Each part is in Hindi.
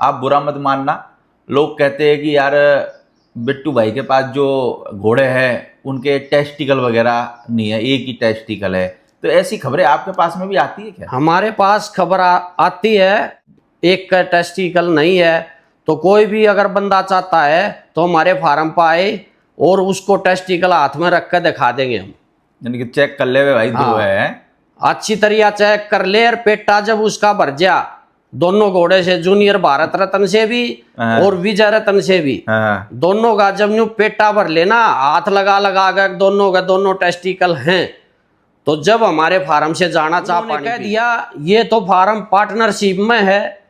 आप बुरा मत मानना। लोग कहते हैं कि यार बिट्टू भाई के पास जो घोड़े हैं उनके टेस्टिकल वगैरह नहीं है, एक ही टेस्टिकल है। तो ऐसी खबरें आपके पास में भी आती है क्या? हमारे पास खबर आती है, एक का टेस्टिकल नहीं है। तो कोई भी अगर बंदा चाहता है तो हमारे फार्म पर आए और उसको टेस्टिकल हाथ में रख कर दिखा देंगे हम। यानी कि चेक कर ले वे भाई, दो हाँ। है। अच्छी तरह चेक कर ले। और पेटा जब उसका भर जा दोनों घोड़े से, जूनियर भारत रत्न से भी और विजय रत्न से भी, हाँ। दोनों का जब न्यू पेटा भर लेना, हाथ लगा लगा कर दोनों का दोनों टेस्टिकल हैं, तो जब हमारे फार्म से जाना चाह पानी कह दिया ये तो फार्म पार्टनरशिप में है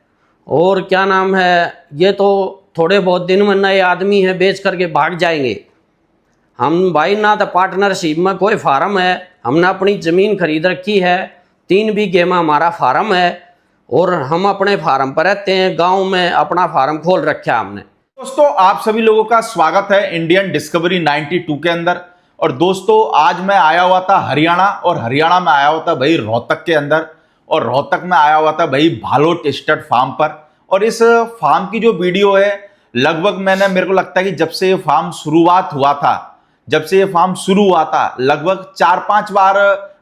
और क्या नाम है, ये तो थोड़े बहुत दिन में नए आदमी है बेच करके भाग जाएंगे। हम भाई ना तो पार्टनरशिप में कोई फार्म है, हमने अपनी ज़मीन खरीद रखी है, 3 बीघे में हमारा फार्म है और हम अपने फार्म पर रहते हैं। गांव में अपना फार्म खोल रखा है हमने। दोस्तों आप सभी लोगों का स्वागत है इंडियन डिस्कवरी 92 के अंदर। और दोस्तों आज मैं आया हुआ था हरियाणा, और हरियाणा में आया हुआ था भाई रोहतक के अंदर, और रोहतक में आया हुआ था भाई भालोट स्टड फार्म पर। और इस फार्म की जो वीडियो है लगभग मेरे को लगता है कि जब से ये फार्म शुरुआत हुआ था, लगभग 4-5 बार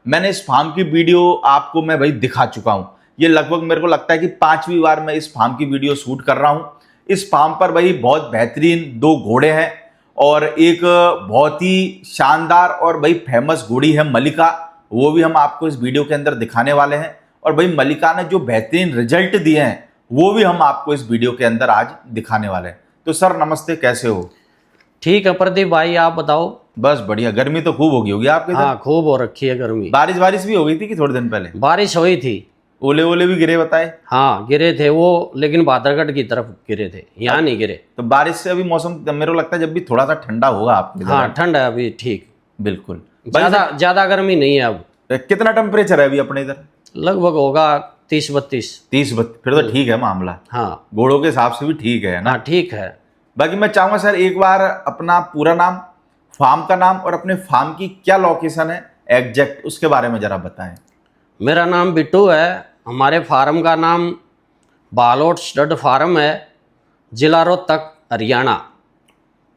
मैंने इस फार्म की वीडियो आपको मैं भाई दिखा चुका हूं। ये लगभग मेरे को लगता है कि 5वीं बार मैं इस फार्म की वीडियो शूट कर रहा हूं। इस फार्म पर भाई बहुत बेहतरीन 2 घोड़े हैं और एक बहुत ही शानदार और भाई फेमस घोड़ी है मलिका, वो भी हम आपको इस वीडियो के अंदर दिखाने वाले हैं। और भाई मलिका ने जो बेहतरीन रिजल्ट दिए हैं वो भी हम आपको इस वीडियो के अंदर आज दिखाने वाले हैं। तो सर नमस्ते, कैसे हो? ठीक है प्रदीप भाई, आप बताओ। बस बढ़िया। गर्मी तो खूब होगी आपके इधर? हाँ खूब हो रखी है गर्मी। बारिश भी हो गई थी कि थोड़े दिन पहले? बारिश हुई थी, ओले भी गिरे बताए? हाँ गिरे थे वो, लेकिन बादरगढ़ की तरफ गिरे थे, यहाँ नहीं गिरे। तो बारिश से अभी मौसम मेरे को लगता है जब भी थोड़ा सा ठंडा होगा आपके इधर। हाँ ठंड है अभी, ठीक, बिल्कुल। ज्यादा गर्मी नहीं है अब। कितना टेम्परेचर है अभी अपने इधर? लगभग होगा 30-32। 30, फिर तो ठीक है मामला। हाँ घोड़ों के हिसाब से भी ठीक है ना? हाँ ठीक है। बाकी मैं चाहूंगा सर एक बार अपना पूरा नाम, फार्म का नाम और अपने फार्म की क्या लोकेशन है एग्जैक्ट, उसके बारे में जरा बताएं। मेरा नाम बिट्टू है, हमारे फार्म का नाम भालोट स्टड फार्म है, जिला रोहतक हरियाणा।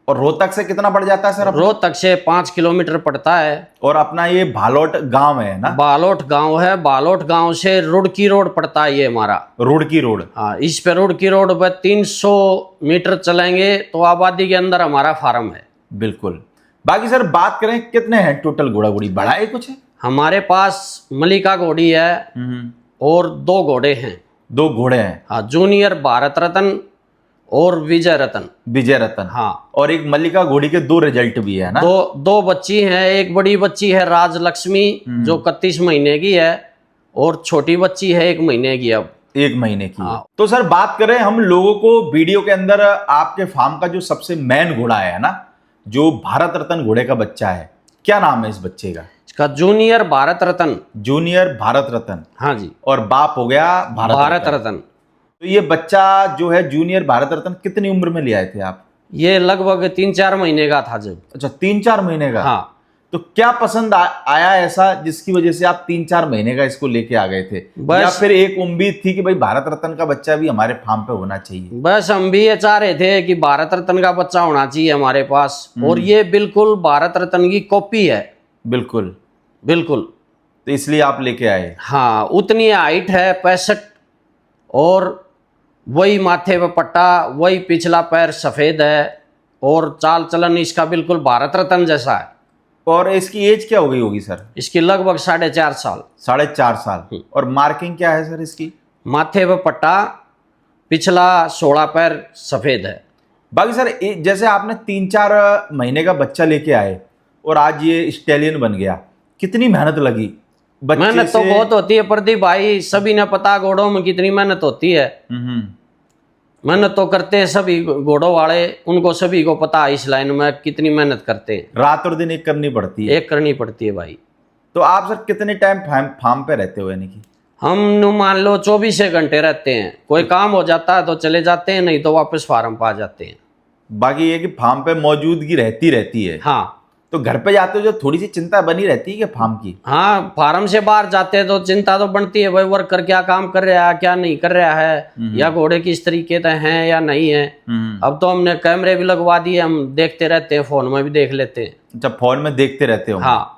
और रोहतक से कितना पड़ जाता है सर? रोहतक से 5 किलोमीटर पड़ता है। और अपना ये भालोट गांव है ना? बालोट गांव है, बालोट गांव से रुड़की रोड पड़ता है ये हमारा। रुड़की रोड? हाँ, इस पे रुड़की रोड पर 300 मीटर चलेंगे तो आबादी के अंदर हमारा फार्म है। बिल्कुल। बाकी सर बात करें कितने हैं टोटल घोड़ा घोड़ी, बड़ा है कुछ है? हमारे पास मलिका घोड़ी है और 2 घोड़े हैं। 2 घोड़े हैं? हाँ, जूनियर भारत रत्न और विजय रत्न। हाँ, और एक मल्लिका घोड़ी के 2 रिजल्ट भी है ना? दो बच्ची हैं। एक बड़ी बच्ची है राजलक्ष्मी जो 31 महीने की है, और छोटी बच्ची है 1 महीने की, अब 1 महीने की। हाँ। तो सर बात करें हम लोगों को वीडियो के अंदर आपके फार्म का जो सबसे मेन घोड़ा है ना, जो भारत रत्न घोड़े का बच्चा है, क्या नाम है इस बच्चे का? इसका जूनियर भारत रत्न। जूनियर भारत रत्न? हाँ जी। और बाप हो गया भारत रत्न। तो ये बच्चा जो है जूनियर भारत रत्न कितनी उम्र में ले आए थे आप? ये लगभग 3-4 महीने का था जब। अच्छा, 3-4 महीने का? हाँ। तो क्या पसंद आया ऐसा जिसकी वजह से आप 3-4 महीने का इसको लेके आ गए थे? या फिर एक उम्मीद थी कि भाई भारत रत्न का बच्चा भी हमारे फार्म पे होना चाहिए? बस हम भी ये चाह रहे थे कि भारत रत्न का बच्चा होना चाहिए हमारे पास, और ये बिल्कुल भारत रत्न की कॉपी है। बिल्कुल बिल्कुल। तो इसलिए आप लेके आए? हाँ, उतनी हाइट है 65, और वही माथे पे पट्टा, वही पिछला पैर सफेद है, और चाल चलन इसका बिल्कुल भारत रत्न जैसा है। और इसकी एज क्या हो गई होगी सर? इसकी लगभग 4.5 साल। 4.5 साल। और मार्किंग क्या है सर इसकी? माथे पे पट्टा, पिछला 16 पैर सफेद है। बाकी सर जैसे आपने 3-4 महीने का बच्चा लेके आए और आज ये स्टैलियन बन गया, कितनी मेहनत लगी? मेहनत तो बहुत होती है प्रदीप भाई, सभी ने पता घोड़ों में कितनी मेहनत होती है। मेहनत तो करते हैं सभी घोड़ों वाले, उनको सभी को पता है इस लाइन में कितनी मेहनत करते हैं। रात और दिन एक करनी पड़ती है? एक करनी पड़ती है भाई। तो आप सर कितने टाइम फार्म पे रहते हो? यानी कि हम मान लो 24 घंटे रहते हैं, कोई काम हो जाता है तो चले जाते हैं, नहीं तो वापस फार्म पर आ जाते हैं। बाकी ये कि फार्म पे मौजूदगी रहती है। हाँ। तो घर पे जाते हो जो थोड़ी सी चिंता बनी रहती है कि फार्म की। हाँ, फार्म से बाहर जाते हैं तो चिंता तो बनती है भाई, वर्कर क्या काम कर रहा है, क्या नहीं कर रहा है, या घोड़े किस तरीके से हैं या नहीं है। अब तो हमने कैमरे भी लगवा दिए, हम देखते रहते हैं, फोन में भी देख लेते हैं। जब फोन में देखते रहते हो। हाँ।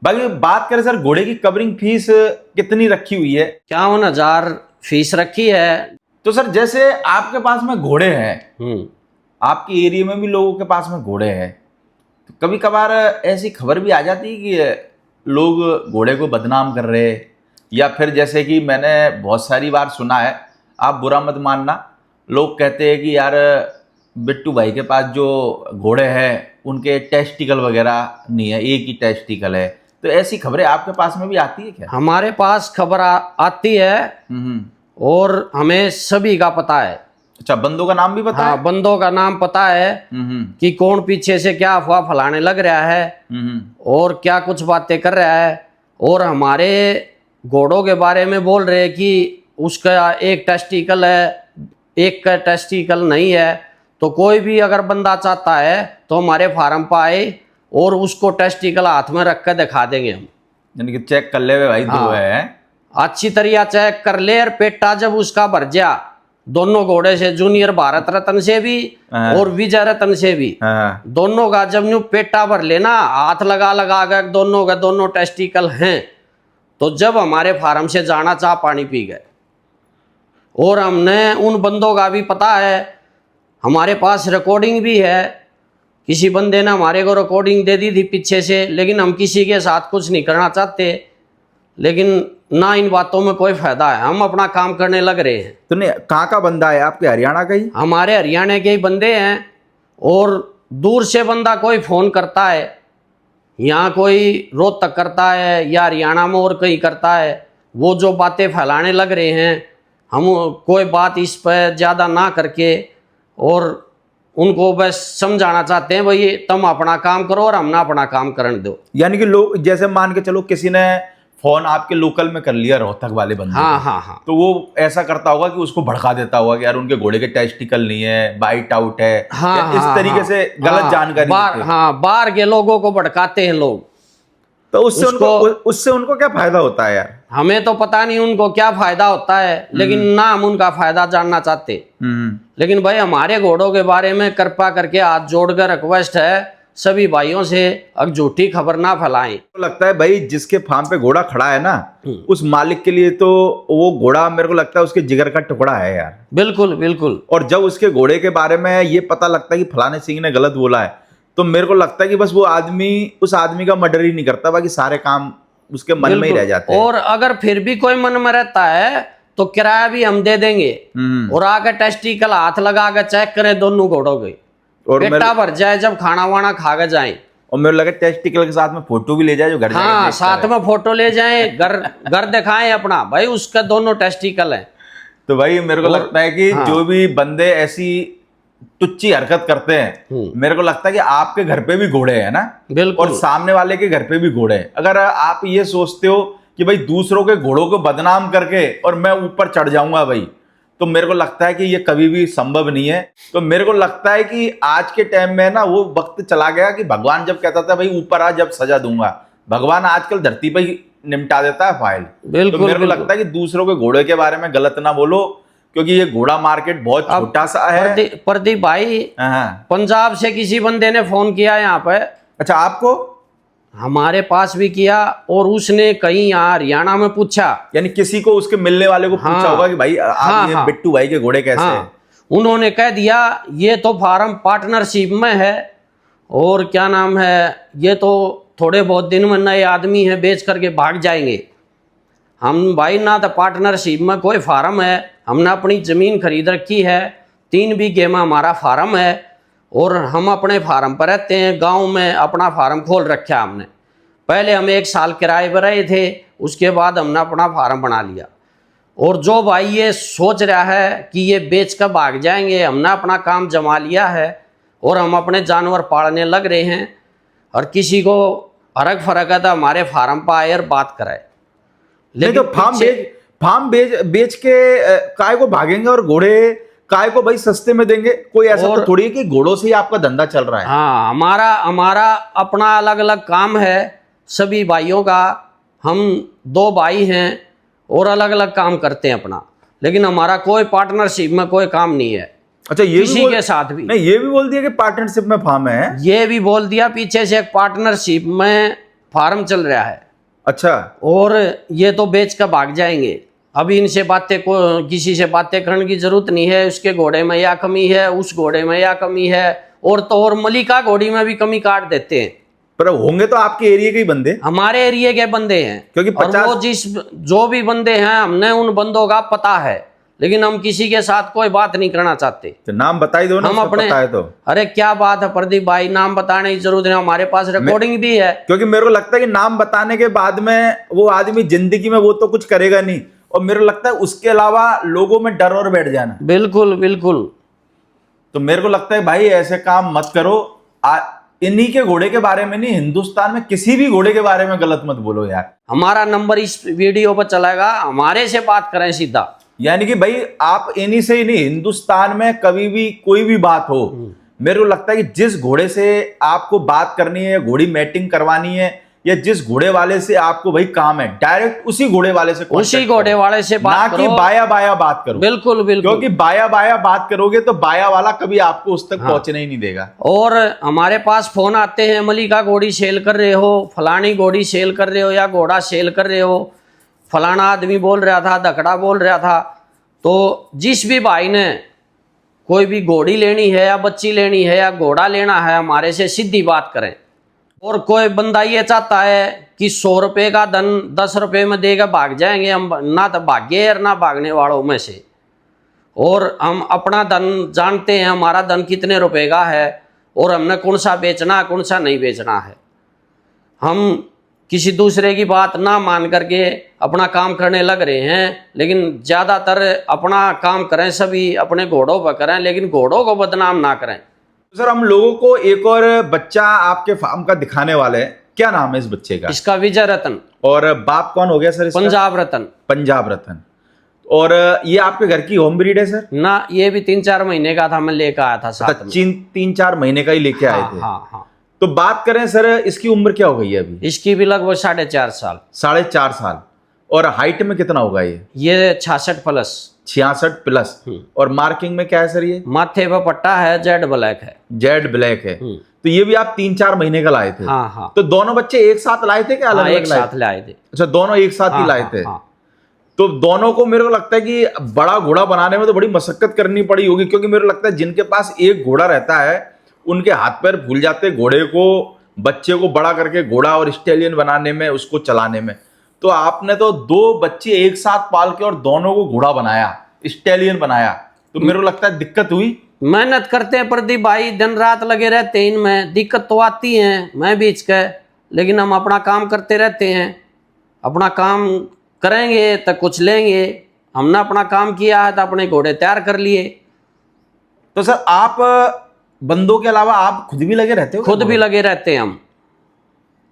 बाकी बात करें सर, घोड़े की कवरिंग फीस कितनी रखी हुई है? 51,000 फीस रखी है। तो सर जैसे आपके पास में घोड़े हैं, आपके एरिया में भी लोगों के पास में घोड़े हैं, तो कभी कभार ऐसी खबर भी आ जाती है कि लोग घोड़े को बदनाम कर रहे हैं, या फिर जैसे कि मैंने बहुत सारी बार सुना है, आप बुरा मत मानना, लोग कहते हैं कि यार बिट्टू भाई के पास जो घोड़े हैं उनके टेस्टिकल वगैरह नहीं है, एक ही टेस्टिकल है। तो ऐसी खबरें आपके पास में भी आती है क्या? हमारे पास खबर आती है और हमें सभी का पता है। अच्छा, बंदों का नाम भी पता हाँ, है? बंदों का नाम पता है कि कौन पीछे से क्या अफवाह फैलाने लग रहा है और क्या कुछ बातें कर रहा है, और हमारे घोड़ों के बारे में बोल रहे हैं कि उसका एक टेस्टिकल है, एक का टेस्टिकल नहीं है। तो कोई भी अगर बंदा चाहता है तो हमारे फार्म पर आए और उसको टेस्टिकल हाथ में रख कर दिखा देंगे हम, यानी कि चेक कर ले भाई। दो है अच्छी तरह चेक कर ले, और पेटा जब उसका भर जा दोनों घोड़े से, जूनियर भारत रत्न से भी और विजय रत्न से भी, दोनों का जब न्यू पेटा भर लेना, हाथ लगा लगा कर दोनों का दोनों टेस्टिकल हैं, तो जब हमारे फार्म से जाना चाह पानी पी गए। और हमने उन बंदों का भी पता है, हमारे पास रिकॉर्डिंग भी है। किसी बंदे ने हमारे को रिकॉर्डिंग दे दी थी पीछे से, लेकिन हम किसी के साथ कुछ नहीं करना चाहते, लेकिन ना इन बातों में कोई फायदा है, हम अपना काम करने लग रहे हैं। तो नहीं, कहाँ का बंदा है आपके? हरियाणा का ही? हमारे हरियाणा के ही बंदे हैं, और दूर से बंदा कोई फ़ोन करता है, यहाँ कोई रोहतक करता है या हरियाणा में और कहीं करता है, वो जो बातें फैलाने लग रहे हैं, हम कोई बात इस पर ज़्यादा ना करके और उनको बस समझाना चाहते हैं भाई तुम अपना काम करो और हम ना अपना काम करने दो। यानी कि लोग जैसे मान के चलो किसी ने फोन आपके लोकल में कर लिया, रोहतक वाले बंदे, हाँ, तो वो ऐसा करता होगा कि उसको भड़का देता होगा कि यार उनके घोड़े के टेस्टिकल नहीं है, बाइट आउट है, इस तरीके से गलत जानकारी देते हैं। बाहर के लोगों को भड़काते हैं लोग। तो उससे उनको क्या फायदा होता है यार? हमें तो पता नहीं उनको क्या फायदा होता है, लेकिन ना हम उनका फायदा जानना चाहते। लेकिन भाई हमारे घोड़ों के बारे में कृपा करके हाथ जोड़कर रिक्वेस्ट है सभी भाइयों से, अब झूठी खबर ना फैलाएं। तो लगता है भाई जिसके फार्म पे घोड़ा खड़ा है ना, उस मालिक के लिए तो वो घोड़ा मेरे को लगता है उसके जिगर का टुकड़ा है यार। बिल्कुल बिल्कुल। और जब उसके घोड़े के बारे में ये पता लगता है कि फलाने सिंह ने गलत बोला है, तो मेरे को लगता है कि बस वो आदमी उस आदमी का मर्डर ही नहीं करता, बाकी सारे काम उसके मन में ही रह जाते हैं। और अगर फिर भी कोई मन में रहता है तो किराया भी हम दे देंगे, और आकर टेस्टिकल हाथ लगा कर चेक करें दोनों घोड़ों के, और पेटा भर जाए जब खाना वाना खा कर जाए। और मेरे लगे टेस्टिकल के साथ में फोटो भी ले जाए जो घर। हाँ, साथ में फोटो ले जाए, घर दिखाएं अपना भाई उसका दोनों टेस्टिकल है। तो भाई मेरे को लगता है कि जो भी बंदे ऐसी टुच्ची हरकत करते हैं, मेरे को लगता है कि आपके घर पे भी घोड़े हैं ना, बिल्कुल, और सामने वाले के घर पे भी घोड़े हैं। अगर आप ये सोचते हो कि भाई दूसरों के घोड़ों को बदनाम करके और मैं ऊपर चढ़ जाऊंगा भाई, तो मेरे को लगता है कि ये कभी भी संभव नहीं है। तो मेरे को लगता है कि आज के टाइम में ना वो वक्त चला गया कि भगवान जब कहता था भाई ऊपर आ जब सजा दूंगा, भगवान आजकल धरती पर ही निपटा देता है फाइल। तो मेरे को लगता है कि दूसरों के घोड़े के बारे में गलत ना बोलो, क्योंकि ये घोड़ा मार्केट बहुत छोटा सा है। प्रदीप भाई, पंजाब से किसी बंदे ने फोन किया यहाँ पे। अच्छा, आपको? हमारे पास भी किया, और उसने कहीं यहाँ हरियाणा में पूछा, यानी किसी को उसके मिलने वाले को पूछा होगा कि भाई आप ये बिट्टू भाई के घोड़े कैसे हैं? उन्होंने कह दिया ये तो फार्म पार्टनरशिप में है, और क्या नाम है, ये तो थोड़े बहुत दिन में नए आदमी है बेच करके भाग जाएंगे। हम भाई ना तो पार्टनरशिप में कोई फार्म है, हमने अपनी ज़मीन खरीद रखी है, 3 बीघे में हमारा फार्म है, और हम अपने फार्म पर रहते हैं, गांव में अपना फार्म खोल रखा है हमने। पहले हम 1 साल किराए पर रहे थे, उसके बाद हमने अपना फार्म बना लिया। और जो भाई ये सोच रहा है कि ये बेच कर भाग जाएंगे, हमने अपना काम जमा लिया है और हम अपने जानवर पालने लग रहे हैं, और किसी को फर्क है तो हमारे फार्म पर आए और बात कराए। लेकिन तो फार्म बेच के काय को भागेंगे और घोड़े काय को भाई सस्ते में देंगे? कोई ऐसा तो थोड़ी है कि घोड़ों से ही आपका धंधा चल रहा है। हाँ, हमारा अपना अलग अलग काम है सभी भाइयों का। हम 2 भाई हैं और अलग अलग काम करते हैं अपना, लेकिन हमारा कोई पार्टनरशिप में कोई काम नहीं है। अच्छा, ये किसी के साथ भी नहीं, ये भी बोल दिया कि पार्टनरशिप में फार्म है। ये भी बोल दिया पीछे से एक पार्टनरशिप में फार्म चल रहा है। अच्छा, और ये तो बेच कर भाग जाएंगे। अभी इनसे किसी से बातें करने की जरूरत नहीं है। उसके घोड़े में या कमी है, उस घोड़े में या कमी है, और मलिका घोड़ी में भी कमी काट देते हैं। पर होंगे तो आपके एरिया के ही बंदे, हमारे एरिया के बंदे हैं, क्योंकि 50 वो जो भी बंदे हैं हमने उन बंदों का पता है, लेकिन हम किसी के साथ कोई बात नहीं करना चाहते। तो नाम बता ही दो ना, हम अपने पता है तो। अरे क्या बात है प्रदीप भाई, नाम बताने की जरूरत है, हमारे पास रिकॉर्डिंग भी है। क्योंकि मेरे को लगता है कि नाम बताने के बाद में वो आदमी जिंदगी में वो तो कुछ करेगा नहीं, और मेरे को लगता है उसके अलावा लोगों में डर और बैठ जाना। बिल्कुल बिल्कुल। तो मेरे को लगता है भाई ऐसे काम मत करो। इन्हीं के घोड़े के बारे में नहीं, हिंदुस्तान में किसी भी घोड़े के बारे में गलत मत बोलो यार। हमारा नंबर इस वीडियो पर चलेगा, हमारे से बात करें सीधा। यानी कि भाई आप इन्हीं से ही नहीं, हिंदुस्तान में कभी भी कोई भी बात हो, मेरे को लगता है कि जिस घोड़े से आपको बात करनी है, घोड़ी मैटिंग करवानी है, या जिस घोड़े वाले से आपको भाई काम है, डायरेक्ट उसी घोड़े वाले से उसी घोड़े वाले से बात ना कि बाया बाया बात करो। बिल्कुल बिल्कुल, क्योंकि बाया बाया बात करोगे तो बाया वाला कभी आपको उस तक पहुंचने ही नहीं देगा। और हमारे पास फोन आते हैं, मलिका घोड़ी सेल कर रहे हो, फलानी घोड़ी सेल कर रहे हो, या घोड़ा सेल कर रहे हो, फलाना आदमी बोल रहा था, धकड़ा बोल रहा था। तो जिस भी भाई ने कोई भी घोड़ी लेनी है या बच्ची लेनी है या घोड़ा लेना है, हमारे से सीधी बात करें। और कोई बंदा ये चाहता है कि 100 रुपये का धन 10 रुपये में देगा भाग जाएंगे, हम ना तो भागे और ना भागने वालों में से। और हम अपना धन जानते हैं, हमारा धन कितने रुपए का है और हमने कौन सा बेचना कौन सा नहीं बेचना है। हम किसी दूसरे की बात ना मान करके अपना काम करने लग रहे हैं, लेकिन ज़्यादातर अपना काम करें, सभी अपने घोड़ों पर करें, लेकिन घोड़ों को बदनाम ना करें। सर, हम लोगों को एक और बच्चा आपके फार्म का दिखाने वाले हैं। क्या नाम है इस बच्चे का? इसका विजय रतन। और बाप कौन हो गया सर इसका? पंजाब रतन। पंजाब रतन। और ये आपके घर की होम ब्रीड है सर? ना, ये भी 3-4 महीने का था, मैं लेकर आया था साथ में। 3-4 महीने का ही लेके आए थे। हाँ हाँ। तो बात करें सर, इसकी उम्र क्या हो गई है अभी? इसकी भी लगभग 4.5 साल। 4.5 साल। और हाइट में कितना होगा ये? 66 प्लस। 66 प्लस। और मार्किंग में क्या है सर ये? माथे पर पट्टा है, जेड ब्लैक है। जेड ब्लैक है। तो ये भी आप 3-4 महीने का लाए थे? हाँ हाँ। तो दोनों बच्चे एक साथ लाए थे क्या अलग अलग? एक साथ लाए थे। अच्छा, दोनों एक साथ ही लाए थे। तो दोनों को मेरे को लगता है कि बड़ा घोड़ा बनाने में तो बड़ी मशक्कत करनी पड़ी होगी, क्योंकि मेरे को लगता है जिनके पास एक घोड़ा रहता है उनके हाथ पैर भूल जाते घोड़े को, बच्चे को बड़ा करके घोड़ा और स्टैलियन बनाने में, उसको चलाने में। तो आपने तो 2 बच्चे एक साथ पाल के और दोनों को घोड़ा बनाया, स्टैलियन बनाया, तो मेरे को लगता है दिक्कत हुई। मेहनत करते हैं प्रदीप भाई, दिन रात लगे रहते हैं इनमें, दिक्कत तो आती है, मैं बीच के, लेकिन हम अपना काम करते रहते हैं। अपना काम करेंगे तो कुछ लेंगे। हमने अपना काम किया है तो अपने घोड़े तैयार कर लिए। तो सर, आप बंदों के अलावा आप खुद भी लगे रहते हो? खुद भी लगे रहते हैं हम।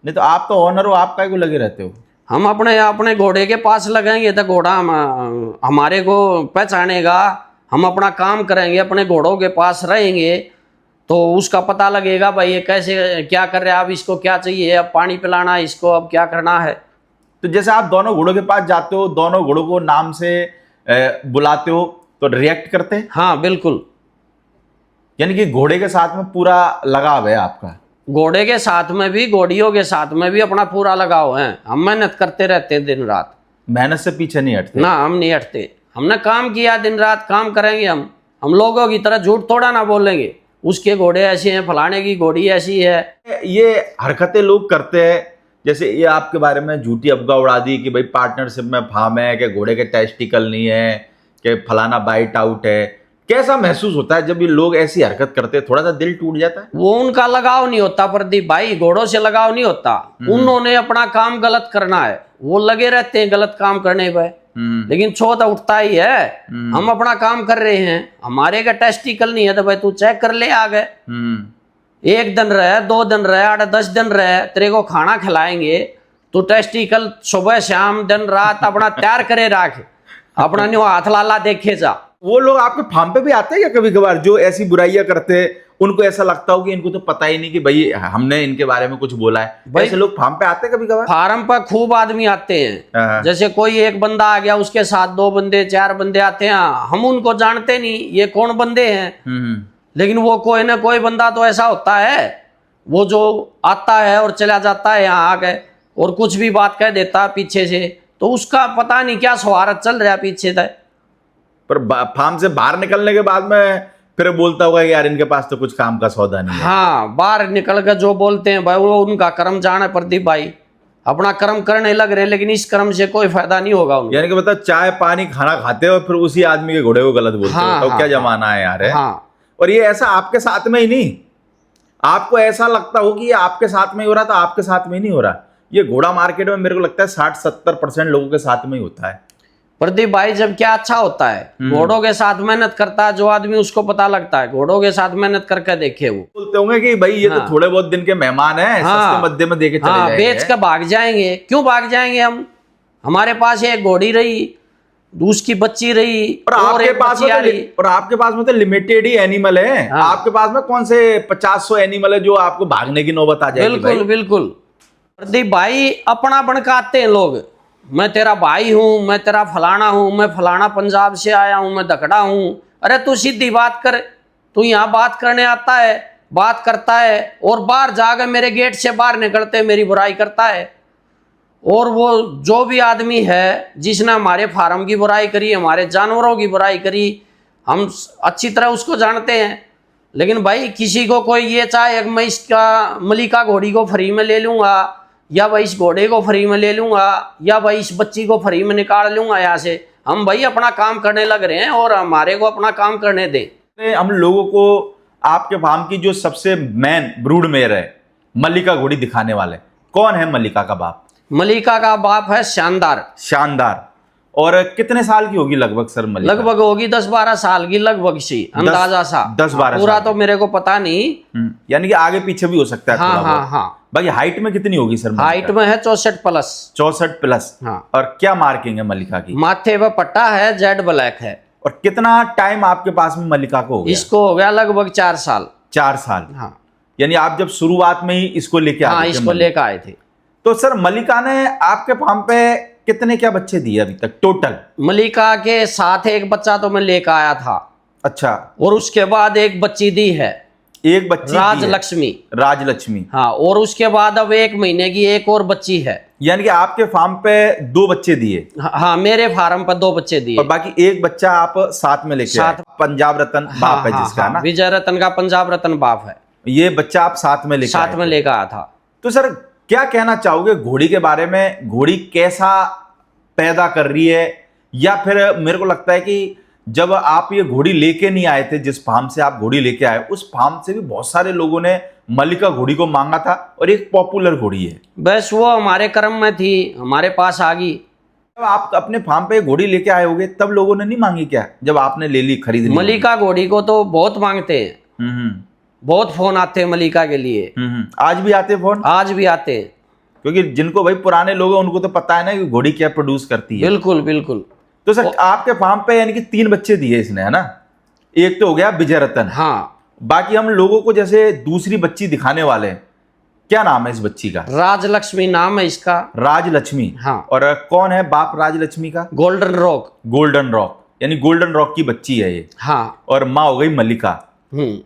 नहीं तो आप तो ऑनर हो, आप काहे को लगे रहते हो? हम अपने घोड़े के पास लगेंगे तो घोड़ा हमारे को पहचानेगा। हम अपना काम करेंगे, अपने घोड़ों के पास रहेंगे तो उसका पता लगेगा भाई ये कैसे क्या कर रहा है, अब इसको क्या चाहिए, अब पानी पिलाना है इसको, अब क्या करना है। तो जैसे आप दोनों घोड़ों के पास जाते हो, दोनों घोड़ों को नाम से बुलाते हो, तो रिएक्ट करते हैं? हाँ बिल्कुल। यानी कि घोड़े के साथ में पूरा लगाव है आपका? घोड़े के साथ में भी, घोड़ियों के साथ में भी अपना पूरा लगाव है। हम मेहनत करते रहते हैं दिन रात, मेहनत से पीछे नहीं हटते ना, हम नहीं हटते। हमने काम किया, दिन रात काम करेंगे। हम लोगों की तरह झूठ थोड़ा ना बोलेंगे, उसके घोड़े ऐसे हैं, फलाने की घोड़ी ऐसी है। ये हरकतें लोग करते हैं, जैसे ये आपके बारे में झूठी अफवाह उड़ा दी कि भाई पार्टनरशिप में फार्म है, कि घोड़े के टेस्टिकल नहीं है, कि फलाना बाइट आउट है। कैसा महसूस होता है जब ये लोग ऐसी हरकत करते हैं? थोड़ा सा दिल टूट जाता है? वो उनका लगाव नहीं होता प्रदीप भाई, घोड़ों से लगाव नहीं होता। उन्होंने अपना काम गलत करना है, वो लगे रहते हैं गलत काम करने पे, लेकिन छोटा उठता ही है। हम अपना काम कर रहे हैं, हमारे का टेस्टिकल नहीं है तो भाई तू चेक कर ले आ गए। 1 दिन रहे, 2 दिन रहे, 8-10 दिन रहे, तेरे को खाना खिलाएंगे। तू टेस्टिकल सुबह शाम दिन रात अपना तैयार करे रख, अपना न्यू हाथ लाला देखे जा। वो लोग आपके फार्म पे भी आते हैं या कभी कभार जो ऐसी बुराइयां करते हैं, उनको ऐसा लगता हो कि इनको तो पता ही नहीं कि भाई हमने इनके बारे में कुछ बोला है, भाई ऐसे लोग फार्म पे आते हैं कभी कभार? फार्म पर खूब आदमी आते हाँ। हैं। जैसे कोई एक बंदा आ गया, उसके साथ 2 बंदे 4 बंदे आते हैं, हम उनको जानते नहीं ये कौन बंदे हैं, लेकिन वो कोई ना कोई बंदा तो ऐसा होता है वो जो आता है और चला जाता है यहाँ आके और कुछ भी बात कह देता है पीछे से, तो उसका पता नहीं क्या स्वार्थ चल रहा है पीछे तक। पर फार्म से बाहर निकलने के बाद में फिर बोलता होगा कि यार इनके पास तो कुछ काम का सौदा नहीं है। हाँ, बाहर निकल कर जो बोलते हैं भाई वो उनका कर्म जाने, प्रदीप भाई अपना कर्म करने लग रहे, लेकिन इस कर्म से कोई फायदा नहीं होगा उनको। यानी कि मतलब चाय पानी खाना खाते हो फिर उसी आदमी के घोड़े को गलत बोलते हो, हाँ, तो हाँ, क्या जमाना है यार है? हाँ। और ये ऐसा आपके साथ में ही नहीं, आपको ऐसा लगता हो कि ये आपके साथ में ही हो रहा, तो आपके साथ में ही नहीं हो रहा। ये घोड़ा मार्केट में मेरे को लगता है 60-70% लोगों के साथ में ही होता है। प्रदीप भाई जब क्या अच्छा होता है, घोड़ों के साथ मेहनत करता है जो आदमी, उसको पता लगता है। घोड़ों के साथ मेहनत करके देखे वो बोलते होंगे कि भाई ये तो थोड़े बहुत दिन के मेहमान हैं, सस्ते मध्य में देके चले जाएंगे। बेच कर भाग जाएंगे। क्यों भाग जाएंगे हम? हमारे पास एक घोड़ी रही, उसकी बच्ची रही और आपके एक पास बच्ची आ रही। और आपके पास में तो लिमिटेड ही एनिमल है। आपके पास में कौन से 50-100 एनिमल है जो आपको भागने की नौबत आ जाएगी? बिल्कुल बिल्कुल प्रदीप भाई, अपना बनकाते हैं लोग। मैं तेरा भाई हूं, मैं तेरा फलाना हूं, मैं फलाना पंजाब से आया हूं, मैं दखड़ा हूं। अरे तू सीधी बात कर, तू यहाँ बात करने आता है, बात करता है और बाहर जाकर मेरे गेट से बाहर निकलते मेरी बुराई करता है। और वो जो भी आदमी है जिसने हमारे फार्म की बुराई करी, हमारे जानवरों की बुराई करी, हम अच्छी तरह उसको जानते हैं। लेकिन भाई किसी को कोई ये चाहे मैं इसका मलिका घोड़ी को फ्री में ले लूँगा, या भाई इस घोड़े को फ्री में ले लूँगा, या भाई इस बच्ची को फ्री में निकाल लूँगा यहाँ से। हम भाई अपना काम करने लग रहे हैं और हमारे को अपना काम करने दें। हम लोगों को आपके फार्म की जो सबसे मेन ब्रूड मेयर है, मल्लिका घोड़ी दिखाने वाले, कौन है मल्लिका का बाप? मलिका का बाप है शानदार। शानदार। और कितने साल की होगी लगभग सर मल्लिका? लगभग होगी 10-12 साल की, लगभग सी अंदाजा सा। 10-12 पूरा तो मेरे को पता नहीं। यानी कि आगे पीछे भी हो सकता है। हाँ थोड़ा हाँ बहुत। हाँ। बाकी हाइट में कितनी होगी सर मल्लिका? हाइट में है 64+। 64+। हाँ। और क्या मार्किंग है मल्लिका की? माथे पे पट्टा है, जेड ब्लैक है। और कितना टाइम आपके पास में मल्लिका को हो गया? इसको हो गया लगभग 4 साल। 4 साल। हाँ। यानी आप जब शुरुआत में ही इसको लेके आए? हाँ, इसको लेकर आए थे। तो सर मल्लिका ने आपके फार्म पे कितने क्या बच्चे दिए अभी तक टोटल? मलिका के साथ एक बच्चा तो मैं लेकर आया था। अच्छा। और उसके बाद एक बच्ची दी है, एक बच्ची राजलक्ष्मी। राजलक्ष्मी। हाँ, और उसके बाद अब 1 महीने की एक और बच्ची है। यानी कि आपके फार्म पे 2 बच्चे दिए? हाँ, मेरे फार्म पर 2 बच्चे दिए और बाकी एक बच्चा आप साथ में लेके आए? पंजाब रतन बाप है जिसका ना? विजय रतन का पंजाब रतन बाप है। ये बच्चा आप साथ में लेकर आया था। तो सर क्या कहना चाहोगे घोड़ी के बारे में? घोड़ी कैसा पैदा कर रही है? या फिर मेरे को लगता है कि जब आप ये घोड़ी लेके नहीं आए थे, जिस फार्म से आप घोड़ी लेके आए, उस फार्म से भी बहुत सारे लोगों ने मल्लिका घोड़ी को मांगा था और एक पॉपुलर घोड़ी है। बस वो हमारे क्रम में थी, हमारे पास आ गई। जब आप अपने फार्म पे घोड़ी लेके आए होगे तब लोगों ने नहीं मांगी क्या, जब आपने ले ली, खरीद ली? मल्लिका घोड़ी को तो बहुत मांगते हैं। बहुत फोन आते हैं मल्लिका के लिए। आज भी आते फोन? आज भी आते हैं, क्योंकि जिनको भाई पुराने लोग हैं उनको तो पता है ना कि घोड़ी क्या प्रोड्यूस करती है। बिल्कुल बिल्कुल। तो सर आपके फार्म पे यानी कि 3 बच्चे दिए इसने, है ना? एक तो हो गया विजय रतन। हाँ। बाकी हम लोगों को जैसे दूसरी बच्ची दिखाने वाले हैं, क्या नाम है इस बच्ची का? राजलक्ष्मी नाम है इसका। राजलक्ष्मी। हाँ। और कौन है बाप राजलक्ष्मी का? Golden rock. गोल्डन रॉक, यानी गोल्डन रॉक की बच्ची है ये। हाँ। और माँ हो गई मल्लिका।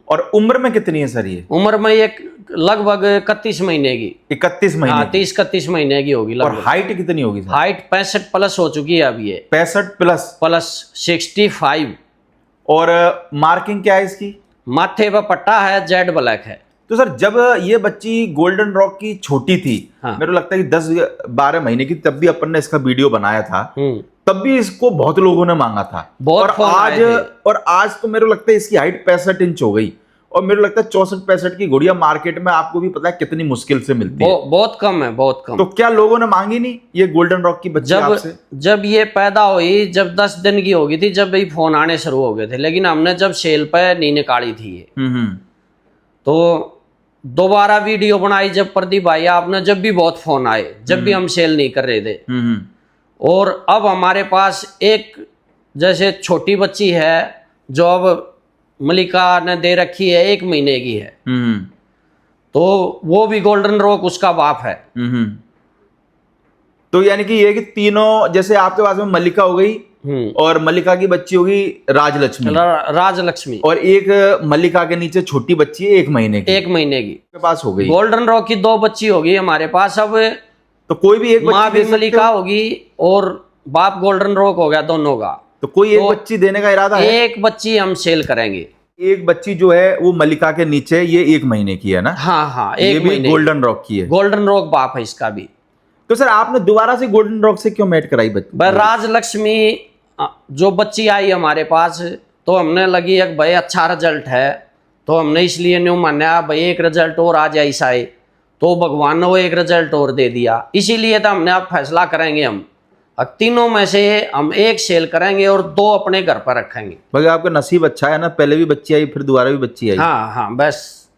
और उम्र में कितनी है सर ये? उम्र में एक लगभग 31 महीने की। 31 महीने? हाँ, 30-31 महीने की होगी लगभग। और हाइट कितनी होगी सर? हाइट 65+ हो चुकी है अभी ये। 65+? 65। और मार्किंग क्या है इसकी? माथे पर पट्टा है, जेड ब्लैक है। तो सर जब ये बच्ची गोल्डन रॉक की छोटी थी, मेरे को लगता है कि 10-12 महीने की, तब भी अपन ने इसका वीडियो बनाया था, तब भी इसको बहुत लोगों ने मांगा था। और आज तो मेरे को लगता है इसकी हाइट 65 इंच हो गई। और मेरे को लगता है 64-65 की घोड़ियां मार्केट में आपको भी पता है कितनी मुश्किल से मिलती है। बहुत कम है, बहुत कम। तो क्या लोगों ने मांगी नहीं ये गोल्डन रॉक की बच्ची आपसे? जब ये पैदा हुई, जब 10 दिन की हो गई थी, जब भी फोन आने शुरू हो गए थे। लेकिन हमने जब सेल पे नहीं निकाली थी ये, तो दोबारा वीडियो बनाई जब प्रदीप भाई आपने, जब भी बहुत फोन आए, जब भी हम सेल नहीं कर रहे थे। और अब हमारे पास एक जैसे छोटी बच्ची है जो अब मलिका ने दे रखी है 1 महीने की है, तो वो भी गोल्डन रॉक उसका बाप है। तो यानी कि ये कि तीनों, जैसे आपके पास में मल्लिका हो गई और मल्लिका की बच्ची होगी राजलक्ष्मी, राजलक्ष्मी, और एक मल्लिका के नीचे छोटी बच्ची है 1 महीने की, 1 महीने की के पास हो गई। गोल्डन रॉक की 2 बच्ची होगी हमारे पास। अब तो कोई भी एक माँ बच्ची भी दे मल्लिका सकते हो? होगी और बाप गोल्डन रॉक हो गया, दोनों का। तो कोई एक बच्ची देने का इरादा है? एक बच्ची हम सेल करेंगे। एक बच्ची जो है वो मल्लिका के नीचे, ये 1 महीने की है ना? हाँ हाँ, ये 1 भी महीने गोल्डन रॉक की है। गोल्डन रॉक बाप है इसका भी। तो सर आपने दोबारा से गोल्डन रॉक से क्यों मेट कराई बच्ची? राजलक्ष्मी जो बच्ची आई हमारे पास, तो हमने लगी एक भाई अच्छा रिजल्ट है, तो हमने इसलिए न्यू माना भाई एक रिजल्ट और आ जाए ईसाई, तो भगवान ने वो एक रिजल्ट और दे दिया। इसीलिए तो हमने अब फैसला करेंगे हम अब तीनों में से हम एक सेल करेंगे और 2 अपने घर पर रखेंगे। बाकी आपका नसीब अच्छा है ना, पहले भी बच्ची आई फिर दोबारा भी बच्ची आई। हाँ हाँ, बस।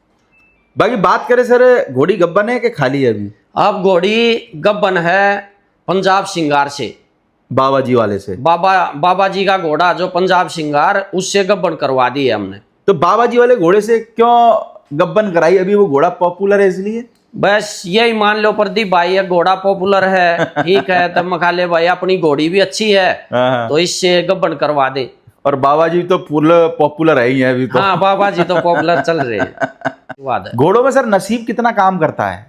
बाकी बात करें सर, घोड़ी गब्बन है कि खाली है अभी? अब घोड़ी गब्बन है पंजाब सिंगार से, बाबा जी वाले से। बाबा जी का घोड़ा जो पंजाब सिंगार, उससे गब्बन करवा दी है हमने। तो बाबा जी वाले घोड़े से क्यों गब्बन कराई? अभी वो घोड़ा पॉपुलर है इसलिए? बस यही मान लो प्रदीप भाई, ये घोड़ा पॉपुलर है, ठीक है, तब मखाले भाई अपनी घोड़ी भी अच्छी है तो इससे गब्बन करवा दे। और बाबा जी तो पॉपुलर है ही है अभी तो। हाँ, बाबा जी तो पॉपुलर चल रहे हैं। घोड़ों में सर नसीब कितना काम करता है?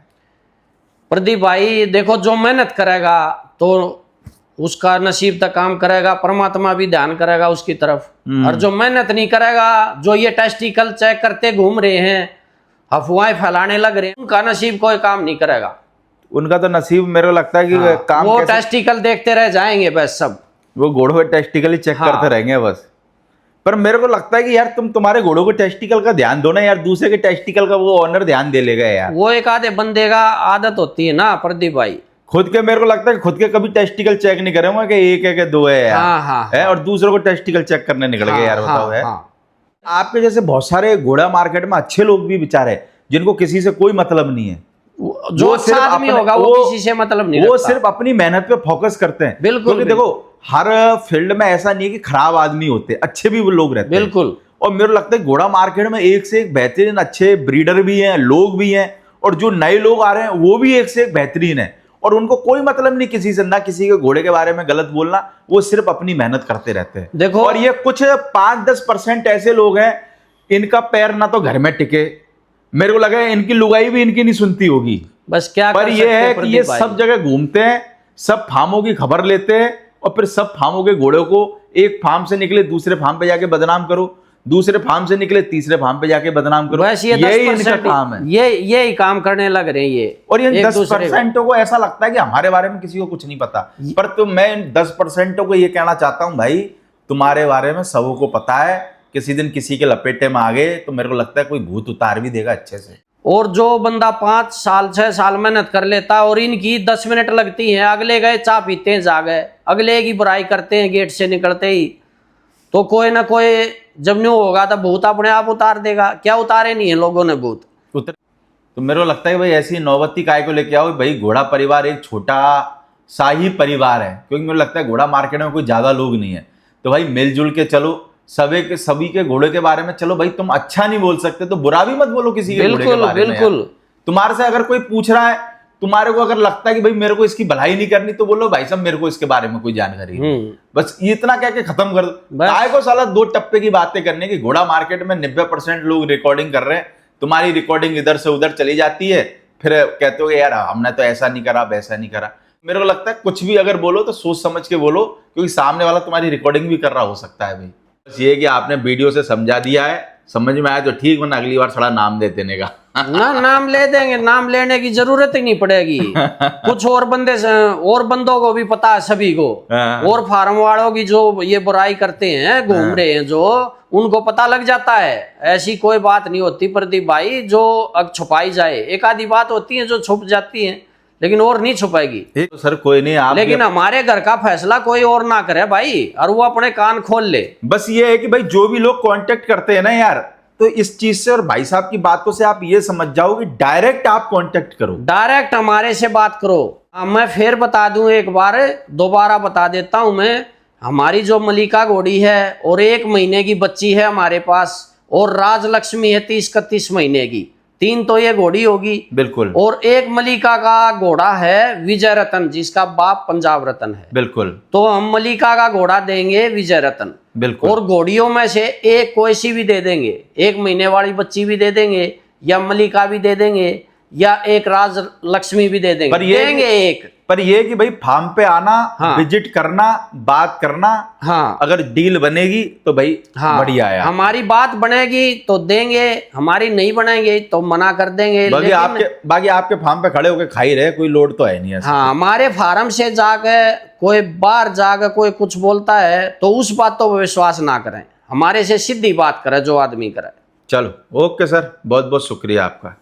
प्रदीप भाई देखो, जो मेहनत करेगा तो उसका नसीब तक काम करेगा, परमात्मा भी ध्यान करेगा उसकी तरफ। और जो मेहनत नहीं करेगा, जो ये टेस्टिकल चेक करते घूम रहे हैं, अफवाहें फैलाने लग रहे हैं, उनका नसीब कोई काम नहीं करेगा। उनका तो नसीब मेरे को लगता है कि काम वो टेस्टिकल देखते रह जाएंगे बस, सब वो घोड़ों के टेस्टिकल ही चेक करते रहेंगे बस। पर मेरे को लगता है कि यार तुम्हारे घोड़ों के टेस्टिकल का ध्यान दो ना यार, दूसरे के टेस्टिकल का वो ऑनर ध्यान दे लेगा यार। वो एक आधे बंदे का आदत होती है ना प्रदीप भाई, खुद के मेरे को लगता है कि खुद के कभी टेस्टिकल चेक नहीं करे होंगे कि 1 है कि 2 है यार। हाँ, है, और दूसरों को टेस्टिकल चेक करने निकल गए यार, बताओ। है आपके जैसे बहुत सारे घोड़ा मार्केट में अच्छे लोग भी बेचारे, जिनको किसी से कोई मतलब नहीं है, जो अच्छा आदमी होगा वो किसी से मतलब नहीं, वो सिर्फ अपनी मेहनत पे फोकस करते हैं। बिल्कुल, क्योंकि देखो हर फील्ड में ऐसा नहीं है कि खराब आदमी होते, अच्छे भी वो लोग रहते हैं। बिल्कुल। और मेरे को लगता है घोड़ा मार्केट में एक से एक बेहतरीन अच्छे ब्रीडर भी हैं, लोग भी हैं, और जो नए लोग आ रहे हैं वो भी एक से एक बेहतरीन है, और उनको कोई मतलब नहीं किसी से, ना किसी के घोड़े के बारे में गलत बोलना, वो सिर्फ अपनी मेहनत करते रहते हैं। देखो, और ये कुछ 5-10% ऐसे लोग हैं, इनका पैर ना तो घर में टिके, मेरे को लगा इनकी लुगाई भी इनकी नहीं सुनती होगी। बस क्या पर ये है कि ये सब जगह घूमते हैं, सब फार्मों की खबर लेते हैं, और फिर सब फार्मों के घोड़ों को एक फार्म से निकले दूसरे फार्म पे जाके बदनाम करो, दूसरे फार्म से निकले तीसरे फार्म पे जाके बदनाम करो। बस ये यही इनका काम है, यही काम करने लग रहे हैं ये। और इन 10% को ऐसा लगता है कि हमारे बारे में किसी को कुछ नहीं पता, पर तो मैं इन 10% को ये कहना चाहता हूं, भाई तुम्हारे बारे में सबों को पता है, किसी दिन किसी के लपेटे में आ गए तो मेरे को लगता है कोई भूत उतार भी देगा अच्छे से। और जो बंदा 5 साल 6 साल मेहनत कर लेता, और इनकी 10 मिनट लगती हैं, अगले गए चाय पीते हैं जा गए, अगले की बुराई करते हैं गेट से निकलते ही, तो कोई ना कोई जब न्यू होगा तो भूत अपने आप उतार देगा। क्या उतारे नहीं है लोगों ने भूत? तो मेरे को लगता है भाई ऐसी नौबत्ती काय को लेके आओ भाई। घोड़ा परिवार एक छोटा सा ही परिवार है, क्योंकि मुझे लगता है घोड़ा मार्केट में कोई ज्यादा लोग नहीं है, तो भाई मिलजुल के चलो, सभी के घोड़े के बारे में चलो। भाई तुम अच्छा नहीं बोल सकते तो बुरा भी मत बोलो किसी के घोड़े के बारे में। बिल्कुल। तुम्हारे से अगर कोई पूछ रहा है, तुम्हारे को अगर लगता है कि भाई मेरे को इसकी भलाई नहीं करनी, तो बोलो भाई साहब मेरे को इसके बारे में कोई जानकारी नहीं, बस इतना कह के खत्म कर दो। काय को साला 2 टप्पे की बातें करने की। घोड़ा मार्केट में 90% लोग रिकॉर्डिंग कर रहे हैं, तुम्हारी रिकॉर्डिंग इधर से उधर चली जाती है, फिर कहते हो यार हमने तो ऐसा नहीं करा वैसा नहीं करा। मेरे को लगता है कुछ भी अगर बोलो तो सोच समझ के बोलो, क्योंकि सामने वाला तुम्हारी रिकॉर्डिंग भी कर रहा हो सकता है। भाई बस ये कि आपने वीडियो से समझा दिया है, समझ में आया तो ठीक, वरना अगली बार थोड़ा नाम दे देने का। ना नाम ले देंगे, नाम लेने की जरूरत ही नहीं पड़ेगी। कुछ और बंदों को भी पता है, सभी को, और फार्म वालों की जो ये बुराई करते हैं, घूम रहे हैं जो, उनको पता लग जाता है। ऐसी कोई बात नहीं होती प्रदीप भाई जो अब छुपाई जाए। एक आधी बात होती है जो छुप जाती है, लेकिन और नहीं छुपाएगी। तो सर कोई नहीं, आप लेकिन हमारे घर का फैसला कोई और ना करे भाई, और वो अपने कान खोल ले। बस ये है कि भाई जो भी लोग कांटेक्ट करते हैं ना यार, तो इस चीज से और भाई साहब की बातों से आप ये समझ जाओ कि डायरेक्ट आप कांटेक्ट करो, डायरेक्ट हमारे से बात करो। मैं फिर बता दूं, एक बार दोबारा बता देता हूं मैं हमारी जो मलिका घोड़ी है और 1 महीने की बच्ची है हमारे पास, और राजलक्ष्मी है 30-31 महीने की, 3 तो ये घोड़ी होगी। बिल्कुल। और एक मलिका का घोड़ा है विजय रतन, जिसका बाप पंजाब रतन है। बिल्कुल। तो हम मलिका का घोड़ा देंगे विजय रतन। बिल्कुल। और घोड़ियों में से एक कोई सी भी दे देंगे, 1 महीने वाली बच्ची भी दे देंगे, या मलिका भी दे देंगे, या एक राज लक्ष्मी भी दे देंगे। पर ये देंगे एक। पर ये कि भाई फार्म पे आना, हाँ। विजिट करना, बात करना। हाँ, अगर डील बनेगी तो भाई हाँ, बढ़िया है। हमारी बात बनेगी तो देंगे, हमारी नहीं बनेगी तो मना कर देंगे। बाकी आपके फार्म पे खड़े होके खा ही रहे, कोई लोड तो है नहीं ऐसा। हाँ, हमारे फार्म से जाके कोई बाहर जाकर कोई कुछ बोलता है तो उस बातों पर विश्वास ना करें, हमारे से सीधी बात करे जो आदमी करे। चलो ओके सर, बहुत बहुत शुक्रिया आपका।